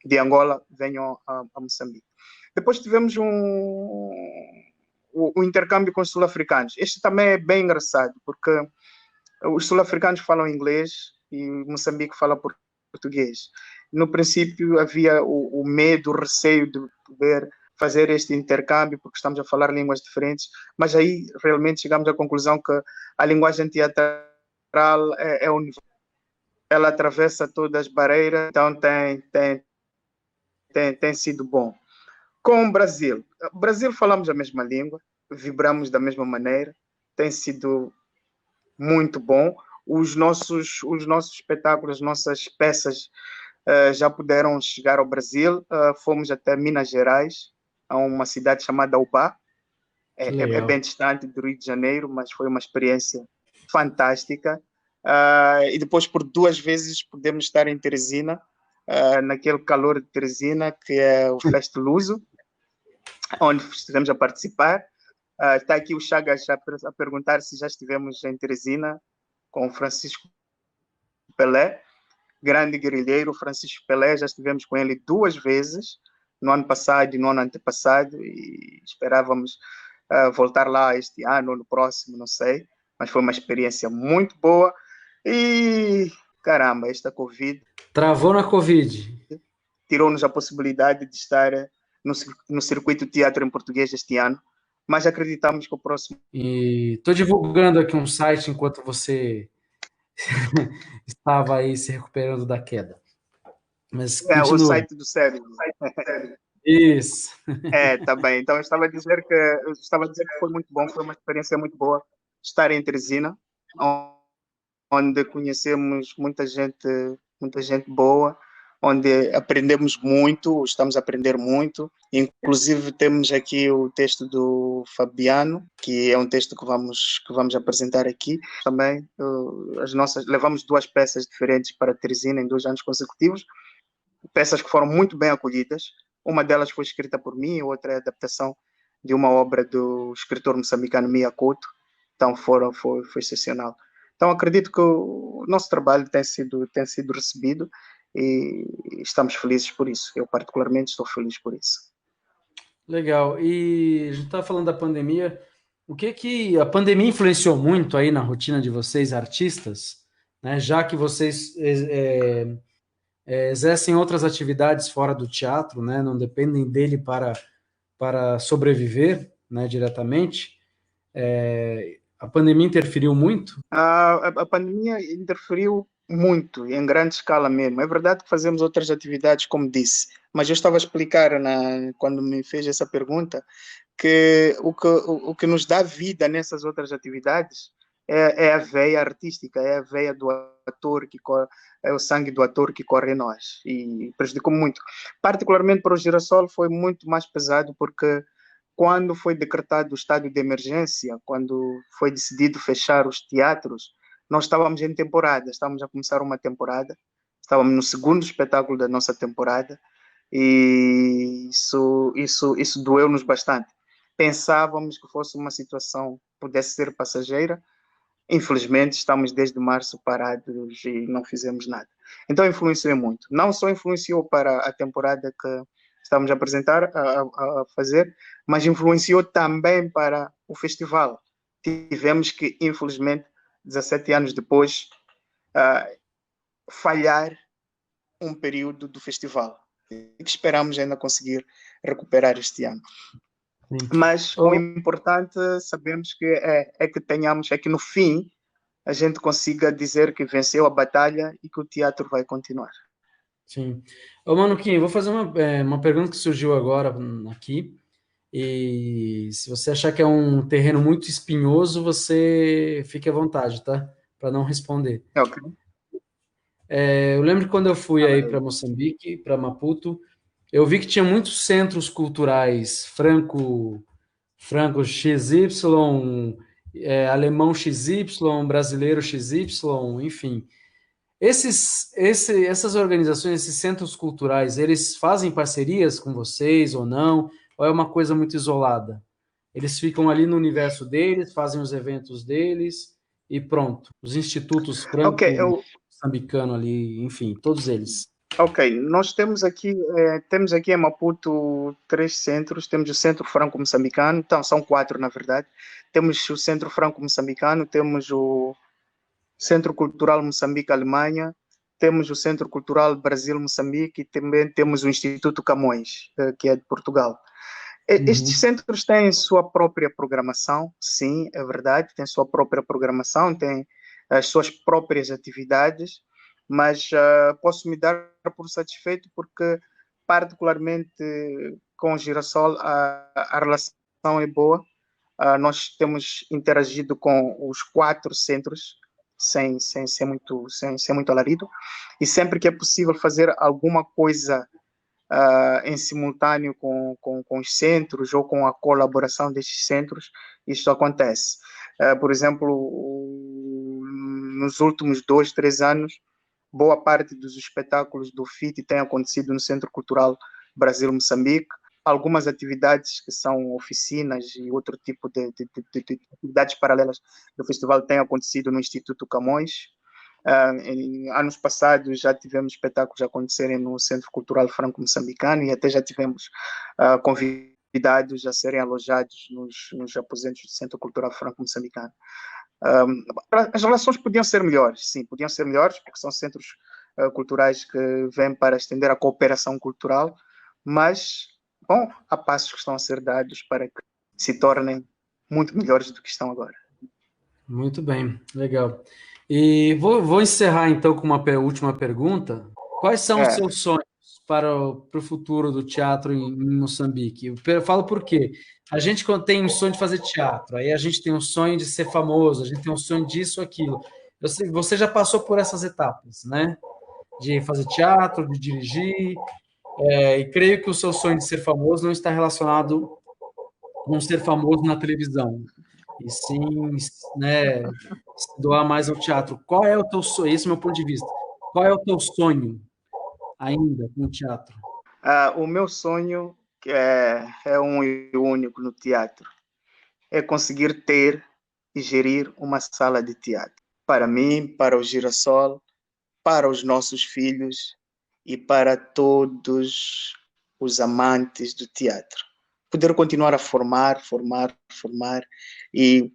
de Angola venham a Moçambique. Depois tivemos o intercâmbio com os sul-africanos. Este também é bem engraçado, porque os sul-africanos falam inglês e Moçambique fala português. No princípio havia o medo, o receio de poder fazer este intercâmbio, porque estamos a falar línguas diferentes, mas aí realmente chegamos à conclusão que a linguagem teatral é universal. Ela atravessa todas as barreiras, então tem sido bom. Com o Brasil falamos a mesma língua, vibramos da mesma maneira, tem sido muito bom. Os nossos espetáculos, as nossas peças já puderam chegar ao Brasil. Fomos até Minas Gerais, a uma cidade chamada Ubá. Que É legal. bem distante do Rio de Janeiro, mas foi uma experiência fantástica. E depois, por 2 vezes, pudemos estar em Teresina, naquele calor de Teresina, que é o Fest Luso, onde estivemos a participar. Está aqui o Chagas a perguntar se já estivemos em Teresina com o Francisco Pelé, grande guerrilheiro. Francisco Pelé, já estivemos com ele 2 vezes, no ano passado e no ano antepassado, e esperávamos voltar lá este ano ou no próximo, não sei, mas foi uma experiência muito boa. E caramba, esta Covid Travou na Covid. tirou-nos a possibilidade de estar no circuito teatro em português este ano, mas acreditamos que o próximo E estou divulgando aqui um site enquanto você estava aí se recuperando da queda. Mas é o continua. site do Sérgio. Isso. Tá bem. Então, eu estava a dizer que foi muito bom, foi uma experiência muito boa estar em Teresina, onde conhecemos muita gente boa, onde aprendemos muito, estamos a aprender muito. Inclusive, temos aqui o texto do Fabiano, que é um texto que vamos apresentar aqui. Também, levamos 2 peças diferentes para Teresina em 2 anos consecutivos, peças que foram muito bem acolhidas. Uma delas foi escrita por mim, outra é a adaptação de uma obra do escritor moçambicano Mia Couto. Então foi excepcional. Então acredito que o nosso trabalho tem sido recebido e estamos felizes por isso. Eu particularmente estou feliz por isso. Legal. E a gente estava falando da pandemia. O que que a pandemia influenciou muito aí na rotina de vocês, artistas, né? Já que vocês exercem outras atividades fora do teatro, né? Não dependem dele para sobreviver, né, diretamente. A pandemia interferiu muito? A pandemia interferiu muito, em grande escala mesmo. É verdade que fazemos outras atividades, como disse, mas eu estava a explicar quando me fez essa pergunta que o que nos dá vida nessas outras atividades é a veia artística, é a veia do ator que corre, é o sangue do ator que corre em nós e prejudicou muito. Particularmente para o Girassol foi muito mais pesado porque quando foi decretado o estado de emergência, quando foi decidido fechar os teatros, nós estávamos em temporada, estávamos a começar uma temporada, estávamos no segundo espetáculo da nossa temporada e isso doeu-nos bastante. Pensávamos que fosse uma situação pudesse ser passageira. Infelizmente, estamos desde março parados e não fizemos nada. Então, influenciou muito. Não só influenciou para a temporada que estamos a apresentar, a fazer, mas influenciou também para o festival. Tivemos que, infelizmente, 17 anos depois, falhar um período do festival. E que esperamos ainda conseguir recuperar este ano. Sim. Mas o importante, sabemos que é que tenhamos, é que no fim a gente consiga dizer que venceu a batalha e que o teatro vai continuar. Sim. Ô, Mano Kim, vou fazer uma pergunta que surgiu agora aqui. E se você achar que é um terreno muito espinhoso, você fique à vontade, tá? Para não responder. Ok. Eu lembro que quando eu fui aí para Moçambique, para Maputo, eu vi que tinha muitos centros culturais franco XY, alemão XY, brasileiro XY, enfim. Essas organizações, esses centros culturais, eles fazem parcerias com vocês ou não? Ou é uma coisa muito isolada? Eles ficam ali no universo deles, fazem os eventos deles e pronto. Os institutos Ok, franco-moçambicano ali, enfim, todos eles. ok. Nós temos aqui em Maputo 3 centros. Temos o Centro Franco-Moçambicano, então são 4 na verdade. Temos o Centro Franco-Moçambicano, temos o Centro Cultural Moçambique-Alemanha, temos o Centro Cultural Brasil-Moçambique e também temos o Instituto Camões, que é de Portugal. Estes Uhum. centros têm sua própria programação, sim, é verdade, têm sua própria programação, têm as suas próprias atividades, mas posso me dar por satisfeito porque, particularmente com o Girassol, a relação é boa. Nós temos interagido com os 4 centros sem muito alarido, e sempre que é possível fazer alguma coisa em simultâneo com os centros ou com a colaboração destes centros, isso acontece. Por exemplo, nos últimos 2, 3 anos, boa parte dos espetáculos do FIT tem acontecido no Centro Cultural Brasil-Moçambique. Algumas atividades que são oficinas e outro tipo de atividades paralelas do festival têm acontecido no Instituto Camões. Em anos passados já tivemos espetáculos a acontecerem no Centro Cultural Franco-Moçambicano e até já tivemos convidados a serem alojados nos aposentos do Centro Cultural Franco-Moçambicano. As relações podiam ser melhores, sim, podiam ser melhores, porque são centros culturais que vêm para estender a cooperação cultural, mas, bom, há passos que estão a ser dados para que se tornem muito melhores do que estão agora. Muito bem, legal. E vou encerrar então com uma última pergunta. Quais são os É, seus sonhos para o futuro do teatro em Moçambique? Eu falo por quê? A gente quando tem um sonho de fazer teatro, aí a gente tem um sonho de ser famoso, a gente tem um sonho disso, aquilo. Você já passou por essas etapas, né? De fazer teatro, de dirigir, e creio que o seu sonho de ser famoso não está relacionado com ser famoso na televisão, e sim, né, se doar mais ao teatro. Qual é o teu sonho? Esse é o meu ponto de vista. Qual é o teu sonho ainda com o teatro? o meu sonho é um e único no teatro, é conseguir ter e gerir uma sala de teatro. Para mim, para o Girassol, para os nossos filhos e para todos os amantes do teatro. Poder continuar a formar e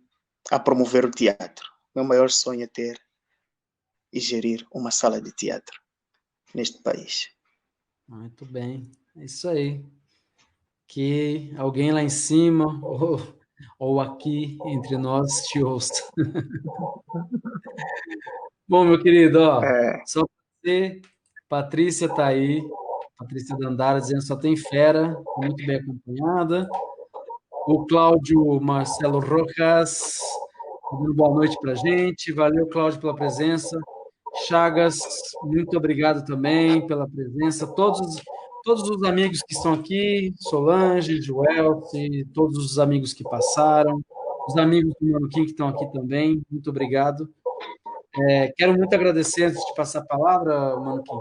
a promover o teatro. Meu maior sonho é ter e gerir uma sala de teatro neste país. Muito bem, é isso aí. Que alguém lá em cima ou aqui entre nós te ouça. Bom, meu querido, ó, É, só você, Patrícia tá aí, Patrícia Dandara dizendo só tem fera, muito bem acompanhada. O Cláudio Marcelo Rojas, dando boa noite para a gente. Valeu, Cláudio, pela presença. Chagas, muito obrigado também pela presença. Todos os amigos que estão aqui, Solange, Joelce, todos os amigos que passaram, os amigos do Manuquim que estão aqui também, muito obrigado. Quero muito agradecer, antes de passar a palavra, Manuquim,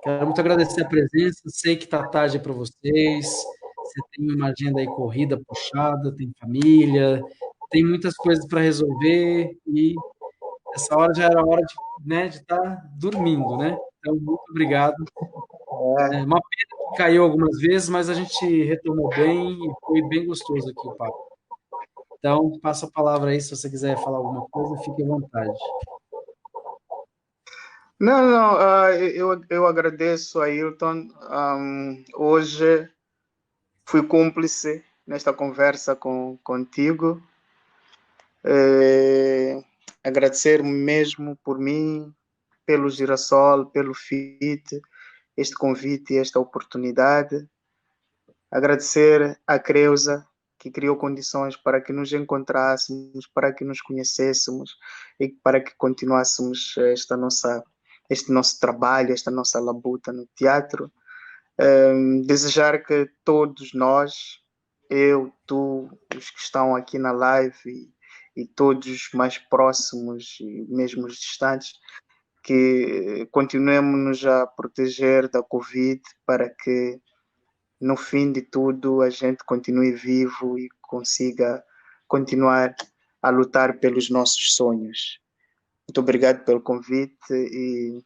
quero muito agradecer a presença. Sei que está tarde para vocês. Você tem uma agenda aí corrida, puxada, tem família, tem muitas coisas para resolver e essa hora já era hora de, né, de estar dormindo, né? Então, muito obrigado. É uma pena que caiu algumas vezes, mas a gente retomou bem e foi bem gostoso aqui o papo. Então, passo a palavra aí se você quiser falar alguma coisa, fique à vontade. não, eu agradeço, Ailton. Hoje fui cúmplice nesta conversa contigo. Agradecer mesmo por mim, pelo Girassol, pelo FIT, este convite e esta oportunidade. Agradecer à Creuza, que criou condições para que nos encontrássemos, para que nos conhecêssemos e para que continuássemos este nosso trabalho, esta nossa labuta no teatro. Desejar que todos nós, eu, tu, os que estão aqui na live e todos os mais próximos e mesmo os distantes, que continuemos a proteger da Covid para que no fim de tudo a gente continue vivo e consiga continuar a lutar pelos nossos sonhos. Muito obrigado pelo convite e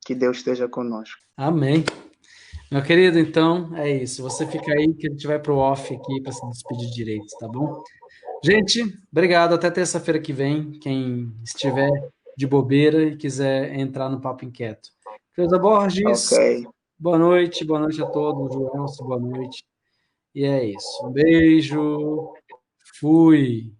que Deus esteja conosco. Amém. Meu querido, então é isso. Você fica aí que a gente vai para o off aqui para se despedir direito, tá bom? Gente, obrigado. Até terça-feira que vem. Quem estiver de bobeira e quiser entrar no Papo Inquieto. Cleusa Ok. Borges, boa noite a todos. Joelson, boa noite. E é isso. Um beijo. Fui.